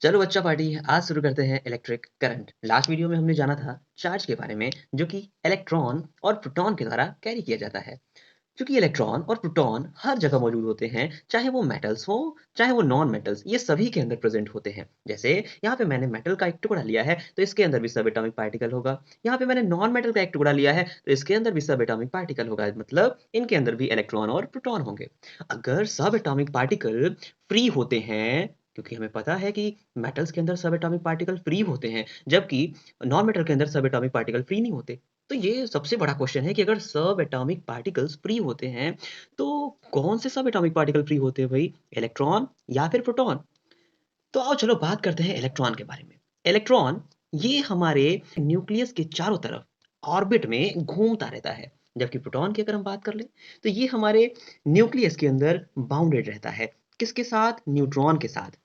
चलो बच्चा पार्टी आज शुरू करते हैं इलेक्ट्रिक करंट। लास्ट वीडियो में हमने जाना था चार्ज के बारे में जो कि इलेक्ट्रॉन और प्रोटॉन के द्वारा कैरी किया जाता है। क्योंकि इलेक्ट्रॉन और प्रोटॉन हर जगह मौजूद होते हैं, चाहे वो मेटल्स हो चाहे वो नॉन मेटल्स, ये सभी के अंदर प्रेजेंट होते हैं। जैसे यहाँ पे मैंने मेटल का एक टुकड़ा लिया है तो इसके अंदर भी सब एटॉमिक पार्टिकल होगा। यहाँ पे मैंने नॉन मेटल का एक टुकड़ा लिया है तो इसके अंदर भी सब एटॉमिक पार्टिकल होगा, मतलब इनके अंदर भी इलेक्ट्रॉन और प्रोटॉन होंगे। अगर सब एटॉमिक पार्टिकल फ्री होते हैं, क्योंकि हमें पता है कि मेटल्स के अंदर सब एटॉमिक पार्टिकल फ्री होते हैं जबकि नॉन मेटल के अंदर सब एटॉमिक पार्टिकल फ्री नहीं होते। तो ये सबसे बड़ा क्वेश्चन है कि अगर सब एटॉमिक पार्टिकल्स फ्री होते हैं तो कौन से सब एटॉमिक पार्टिकल फ्री होते हैं भाई, इलेक्ट्रॉन या फिर प्रोटॉन? तो आओ चलो बात करते हैं इलेक्ट्रॉन के बारे में। इलेक्ट्रॉन ये हमारे न्यूक्लियस के चारों तरफ ऑर्बिट में घूमता रहता है, जबकि प्रोटॉन की अगर हम बात कर लें तो ये हमारे न्यूक्लियस के अंदर बाउंडेड रहता है। किसके साथ? न्यूट्रॉन के साथ।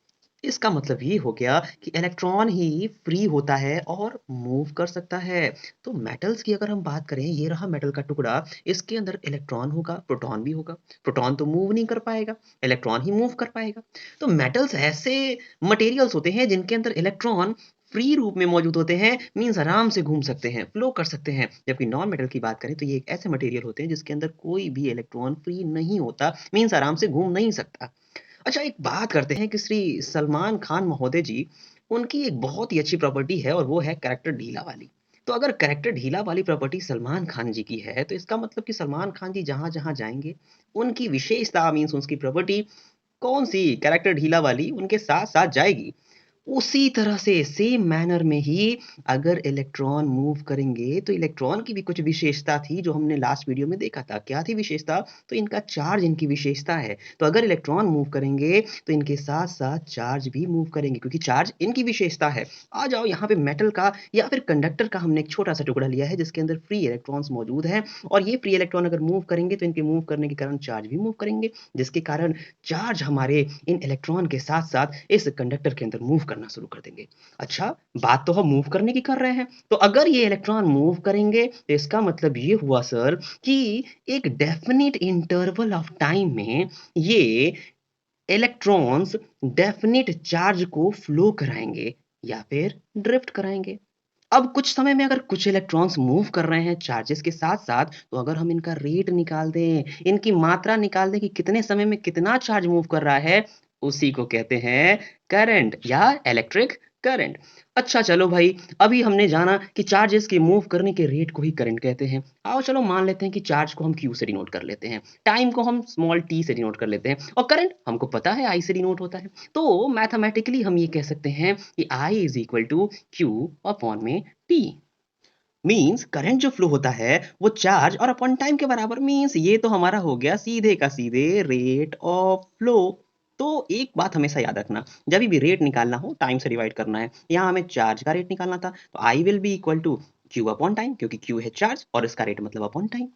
इसका मतलब ये हो गया कि इलेक्ट्रॉन ही फ्री होता है और मूव कर सकता है। तो मेटल्स की अगर हम बात करें, ये रहा मेटल का टुकड़ा, इसके अंदर इलेक्ट्रॉन होगा, प्रोटॉन भी होगा। प्रोटॉन तो मूव नहीं कर पाएगा, इलेक्ट्रॉन ही मूव कर पाएगा। तो मेटल्स ऐसे मटेरियल्स होते हैं जिनके अंदर इलेक्ट्रॉन फ्री रूप में मौजूद होते हैं, मीन्स आराम से घूम सकते हैं, फ्लो कर सकते हैं। जबकि नॉन मेटल की बात करें तो ये एक ऐसे मटेरियल होते हैं जिसके अंदर कोई भी इलेक्ट्रॉन फ्री नहीं होता, मीन्स आराम से घूम नहीं सकता। अच्छा, एक बात करते हैं कि श्री सलमान खान महोदय जी, उनकी एक बहुत ही अच्छी प्रॉपर्टी है और वो है कैरेक्टर ढीला वाली। तो अगर कैरेक्टर ढीला वाली प्रॉपर्टी सलमान खान जी की है तो इसका मतलब कि सलमान खान जी जहां जहां जाएंगे उनकी विशेषता मीन्स उनकी प्रॉपर्टी कौन सी, कैरेक्टर ढीला वाली, उनके साथ साथ जाएगी। उसी तरह से सेम मैनर में ही अगर इलेक्ट्रॉन मूव करेंगे तो इलेक्ट्रॉन की भी कुछ विशेषता थी जो हमने लास्ट वीडियो में देखा था। क्या थी विशेषता? तो इनका चार्ज इनकी विशेषता है। तो अगर इलेक्ट्रॉन मूव करेंगे तो इनके साथ साथ चार्ज भी मूव करेंगे क्योंकि चार्ज इनकी विशेषता है। आ जाओ यहाँ पे मेटल का या फिर कंडक्टर का हमने एक छोटा सा टुकड़ा लिया है जिसके अंदर फ्री इलेक्ट्रॉन्स मौजूद है, और ये फ्री इलेक्ट्रॉन अगर मूव करेंगे तो इनके मूव करने के कारण चार्ज भी मूव करेंगे, जिसके कारण चार्ज हमारे इन इलेक्ट्रॉन के साथ साथ इस कंडक्टर के अंदर मूव करना शुरू कर देंगे। अच्छा, बात तो हम मूव करने की कर रहे हैं, तो अगर ये इलेक्ट्रॉन मूव करेंगे तो इसका मतलब ये हुआ सर कि एक डेफिनिट इंटरवल ऑफ टाइम में ये इलेक्ट्रॉन्स डेफिनिट चार्ज को फ्लो कराएंगे या फिर ड्रिफ्ट कराएंगे। अब कुछ समय में अगर कुछ इलेक्ट्रॉन्स मूव कर रहे हैं चार्जेस के साथ साथ, तो अगर हम इनका रेट निकाल दें, इनकी मात्रा निकाल दें कि कितने समय में कितना चार्ज मूव कर रहा है, उसी को कहते हैं करंट या इलेक्ट्रिक करंट। अच्छा चलो भाई, अभी हमने जाना कि चार्जेस के मूव करने के रेट को ही करंट कहते हैं। आओ चलो मान लेते हैं कि चार्ज को हम क्यू से डिनोट कर लेते हैं, टाइम को हम स्मॉल टी से डिनोट कर लेते हैं, और करंट हमको पता है आई से डिनोट होता है। तो मैथमेटिकली हम ये कह सकते हैं कि I is equal to Q upon में टी। मीन्स करंट जो फ्लो होता है वो चार्ज और अपॉन टाइम के बराबर, मीन्स ये तो हमारा हो गया सीधे का सीधे रेट ऑफ फ्लो। तो एक बात हमेशा याद रखना, जब भी रेट निकालना हो टाइम से डिवाइड करना है। यहाँ हमें चार्ज का रेट निकालना था तो I will be equal to Q upon time, क्योंकि क्यू है चार्ज और इसका रेट मतलब अपॉन टाइम।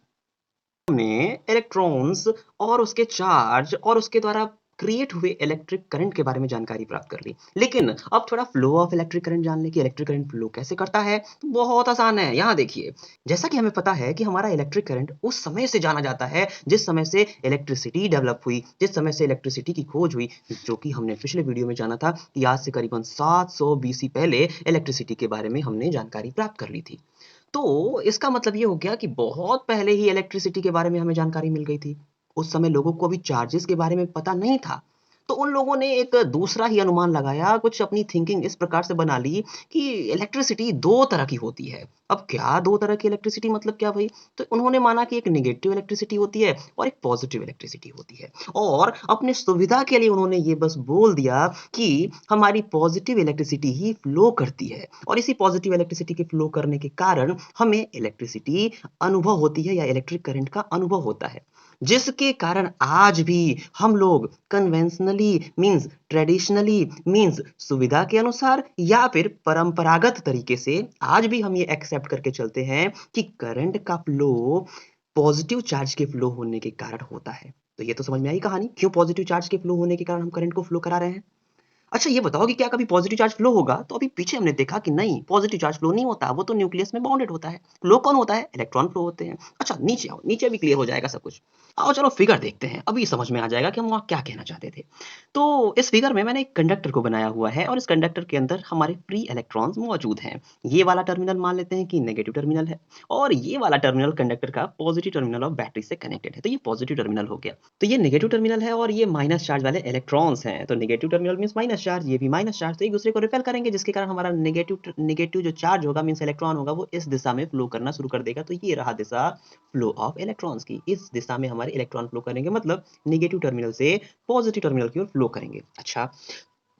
हमने इलेक्ट्रॉन्स और उसके चार्ज और उसके द्वारा क्रिएट हुए इलेक्ट्रिक करंट के बारे में जानकारी प्राप्त कर ली, लेकिन अब थोड़ा फ्लो ऑफ इलेक्ट्रिक करंट जान ले कि इलेक्ट्रिक करंट फ्लो कैसे करता है। तो बहुत आसान है, यहाँ देखिए। जैसा कि हमें पता है कि हमारा इलेक्ट्रिक करंट उस समय से जाना जाता है जिस समय से इलेक्ट्रिसिटी डेवलप हुई, जिस समय से इलेक्ट्रिसिटी की खोज हुई, जो कि हमने पिछले वीडियो में जाना था कि आज से करीबन 700 बीसी पहले इलेक्ट्रिसिटी के बारे में हमने जानकारी प्राप्त कर ली थी। तो इसका मतलब ये हो गया कि बहुत पहले ही इलेक्ट्रिसिटी के बारे में हमें जानकारी मिल गई थी। उस समय लोगों को अभी चार्जेस के बारे में पता नहीं था। तो उन लोगों ने एक दूसरा ही अनुमान लगाया, कुछ अपनी थिंकिंग इस प्रकार से बना ली कि इलेक्ट्रिसिटी 2 तरह की होती है। अब क्या 2 तरह की इलेक्ट्रिसिटी मतलब क्या भई? तो उन्होंने माना कि एक नेगेटिव इलेक्ट्रिसिटी होती है और एक पॉजिटिव इलेक्ट्रिसिटी होती है। और अपने सुविधा के लिए उन्होंने ये बस बोल दिया कि हमारी पॉजिटिव इलेक्ट्रिसिटी ही फ्लो करती है, और इसी पॉजिटिव इलेक्ट्रिसिटी के फ्लो करने के कारण हमें इलेक्ट्रिसिटी अनुभव होती है या इलेक्ट्रिक करंट का अनुभव होता है। जिसके कारण आज भी हम लोग कन्वेंशनली मीन्स ट्रेडिशनली मीन्स सुविधा के अनुसार या फिर परंपरागत तरीके से आज भी हम ये एक्सेप्ट करके चलते हैं कि करंट का फ्लो पॉजिटिव चार्ज के फ्लो होने के कारण होता है। तो ये तो समझ में आई कहानी, क्यों पॉजिटिव चार्ज के फ्लो होने के कारण हम करंट को फ्लो करा रहे हैं। अच्छा ये बताओ कि क्या कभी पॉजिटिव चार्ज फ्लो होगा? तो अभी पीछे हमने देखा कि नहीं, पॉजिटिव चार्ज फ्लो नहीं होता, वो तो न्यूक्लियस में बाउंडेड होता है। फ्लो कौन होता है? इलेक्ट्रॉन फ्लो होते हैं। अच्छा नीचे आओ, नीचे भी क्लियर हो जाएगा सब कुछ। आओ चलो फिगर देखते हैं, अभी समझ में आ जाएगा कि हम वहाँ क्या कहना चाहते थे। तो इस फिगर में मैंने एक कंडक्टर को बनाया हुआ है और इस कंडक्टर के अंदर हमारे फ्री इलेक्ट्रॉन्स मौजूद हैं। ये वाला टर्मिनल मान लेते हैं कि नेगेटिव टर्मिनल है और ये वाला टर्मिनल कंडक्टर का पॉजिटिव टर्मिनल ऑफ बैटरी से कनेक्टेड है। तो ये पॉजिटिव टर्मिनल हो गया। तो ये नेगेटिव टर्मिनल है और ये माइनस चार्ज वाले इलेक्ट्रॉन्स हैं। तो negative terminal means minus charge, ये भी माइनस चार्ज, तो एक दूसरे को रिपेल करेंगे जिसके कारण हमारा नेगेटिव जो चार्ज होगा मीन्स इलेक्ट्रॉन होगा वो इस दिशा में फ्लो करना शुरू कर देगा। तो ये रहा दिशा फ्लो ऑफ इलेक्ट्रॉन्स की। इस दिशा में हमारे इलेक्ट्रॉन फ्लो करेंगे, मतलब नेगेटिव टर्मिनल से पॉजिटिव टर्मिनल की ओर फ्लो करेंगे। अच्छा,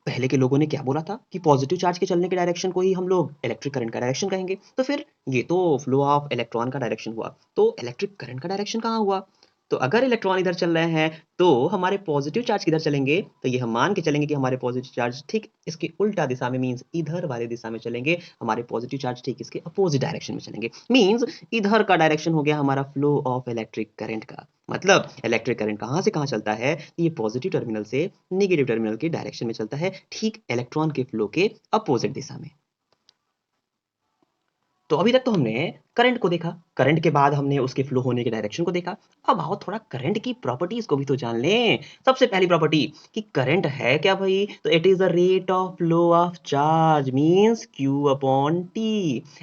पहले के लोगों ने क्या बोला था कि पॉजिटिव चार्ज के चलने के डायरेक्शन को ही हम लोग इलेक्ट्रिक करंट का डायरेक्शन कहेंगे। तो फिर ये तो फ्लो ऑफ इलेक्ट्रॉन का डायरेक्शन हुआ, तो इलेक्ट्रिक करंट का डायरेक्शन कहाँ हुआ? तो अगर इलेक्ट्रॉन इधर चल रहे हैं तो हमारे पॉजिटिव चार्ज किधर चलेंगे? तो ये हम मान के चलेंगे कि हमारे पॉजिटिव चार्ज ठीक इसके उल्टा दिशा में मीन्स इधर वाले दिशा में चलेंगे। हमारे पॉजिटिव चार्ज ठीक इसके अपोजिट डायरेक्शन में चलेंगे मीन्स इधर का डायरेक्शन हो गया हमारा फ्लो ऑफ इलेक्ट्रिक करंट का। मतलब इलेक्ट्रिक करंट कहाँ से कहाँ चलता है? ये पॉजिटिव टर्मिनल से नेगेटिव टर्मिनल के डायरेक्शन में चलता है, ठीक इलेक्ट्रॉन के फ्लो के अपोजिट दिशा में। तो अभी तक तो हमने करंट को देखा, करंट के बाद हमने उसके फ्लो होने के डायरेक्शन को देखा। अब आओ थोड़ा करंट की प्रॉपर्टीज को भी तो जान लें। सबसे पहली प्रॉपर्टी कि करंट है क्या भाई? तो it is the rate of flow of charge means Q upon T।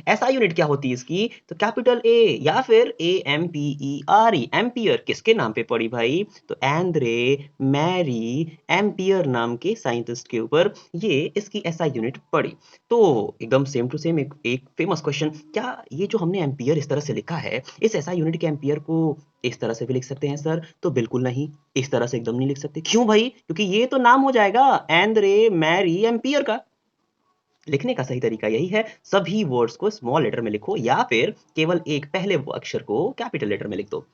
ऐसा यूनिट क्या होती है इसकी? तो कैपिटल A या फिर AMPERE, एम्पियर किसके नाम पे पड़ी भाई? तो एंद्रे मैरी एम्पियर नाम के साइंटिस्ट के ऊपर ये इसकी ऐसा यूनिट पड़ी। तो एकदम सेम टू सेम एक फेमस क्वेश्चन, क्या ये जो हमने एम्पियर इस तरह से लिखा है, इस एसआई यूनिट के एम्पियर को इस तरह से भी लिख सकते हैं सर? तो बिल्कुल नहीं, इस तरह से एकदम नहीं लिख सकते। क्यों भाई? क्योंकि ये तो नाम हो जाएगा एंद्रे मैरी एम्पियर का। लिखने का सही तरीका यही है, सभी वर्ड्स को स्मॉल लेटर में लिखो या फिर केवल एक पहले अक्षर को कैपिटल लेटर में लिख दो।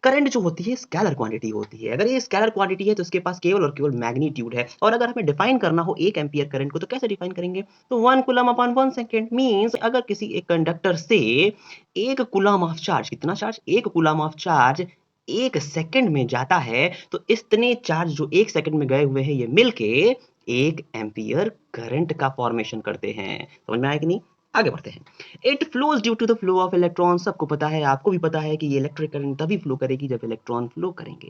करंट जो होती है स्केलर क्वांटिटी होती है। अगर ये स्केलर क्वांटिटी है तो इसके पास केवल और केवल मैग्नीट्यूड है। और अगर हमें डिफाइन करना हो 1 एम्पीयर करंट को तो कैसे डिफाइन करेंगे? तो 1 कूलम अपॉन 1 सेकंड मींस अगर किसी एक कंडक्टर से 1 कूलम ऑफ चार्ज, कितना charge? 1 coulomb of charge 1 second में जाता है तो इतने चार्ज जो 1 सेकंड में गए हुए हैं ये मिलके 1 एम्पीयर करंट का फॉर्मेशन करते हैं। समझ में आया कि नहीं? आगे बढ़ते हैं। It flows due to the flow of electron. सबको पता है, आपको भी पता है कि ये इलेक्ट्रिक करंट तभी फ्लो करेगी जब इलेक्ट्रॉन फ्लो करेंगे।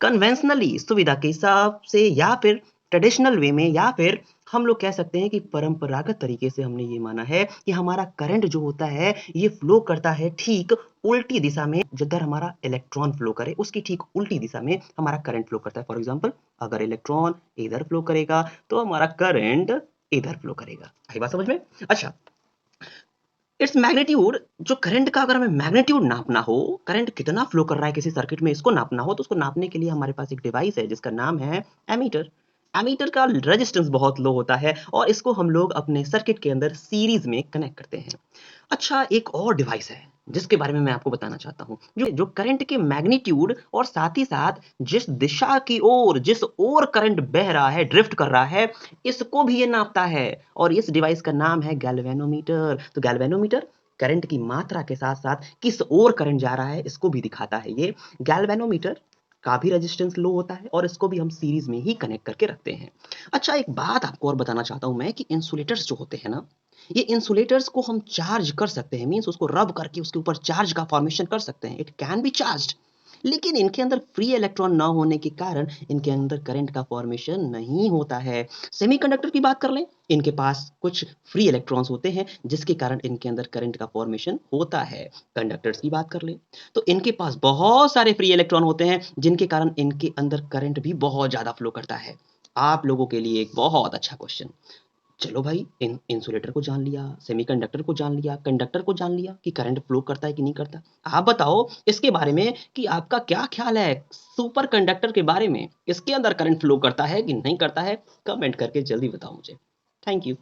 कन्वेंशनली सुविधा के हिसाब से या फिर ट्रेडिशनल वे में या फिर हम लोग कह सकते हैं कि परंपरागत तरीके से हमने ये माना है कि हमारा करंट जो होता है ये फ्लो करता है ठीक उल्टी दिशा में। जिधर हमारा इलेक्ट्रॉन फ्लो करे उसकी ठीक उल्टी दिशा में हमारा करंट फ्लो करता है। फॉर एग्जांपल अगर इलेक्ट्रॉन इधर फ्लो करेगा तो हमारा करंट इधर फ्लो करेगा। आई बात समझ में? अच्छा, इट्स मैग्नीट्यूड, जो करंट का अगर हमें मैग्नीट्यूड नापना हो, करंट कितना फ्लो कर रहा है किसी सर्किट में इसको नापना हो, तो उसको नापने के लिए हमारे पास एक डिवाइस है जिसका नाम है एमीटर। एमीटर का रेजिस्टेंस बहुत लो होता है और इसको हम लोग अपने सर्किट के अंदर सीरीज में कनेक्ट करते हैं। अच्छा, एक और डिवाइस है जिसके बारे में मैं आपको बताना चाहता हूँ, जो जो करंट के मैग्नीट्यूड और साथ ही साथ जिस ओर करंट बह रहा है, ड्रिफ्ट कर रहा है, इसको भी ये नापता है। और इस डिवाइस का नाम है गैल्वेनोमीटर। तो गैल्वेनोमीटर करंट की मात्रा के साथ साथ किस ओर करंट जा रहा है इसको भी दिखाता है। ये गैल्वेनोमीटर का भी रेजिस्टेंस लो होता है और इसको भी हम सीरीज में ही कनेक्ट करके रखते हैं। अच्छा, एक बात आपको और बताना चाहता हूं मैं कि इंसुलेटर्स जो होते हैं ना, ये इंसुलेटर्स को हम चार्ज कर सकते हैं मींस उसको रब करके उसके ऊपर चार्ज का फॉर्मेशन कर सकते हैं। इट कैन बी चार्ज्ड, लेकिन इनके अंदर फ्री इलेक्ट्रॉन ना होने के कारण इनके अंदर करंट का फॉर्मेशन नहीं होता है। सेमीकंडक्टर की बात कर लें, इनके पास कुछ फ्री इलेक्ट्रॉन्स होते हैं जिसके कारण इनके अंदर करंट का फॉर्मेशन होता है। कंडक्टर्स की बात कर लें तो इनके पास बहुत सारे फ्री इलेक्ट्रॉन होते हैं जिनके कारण इनके अंदर करंट भी बहुत ज्यादा फ्लो करता है। आप लोगों के लिए एक बहुत अच्छा क्वेश्चन। चलो भाई, इंसुलेटर को जान लिया, सेमीकंडक्टर को जान लिया, कंडक्टर को जान लिया कि करंट फ्लो करता है कि नहीं करता। आप बताओ इसके बारे में कि आपका क्या ख्याल है सुपर कंडक्टर के बारे में? इसके अंदर करंट फ्लो करता है कि नहीं करता है? कमेंट करके जल्दी बताओ मुझे। Thank you.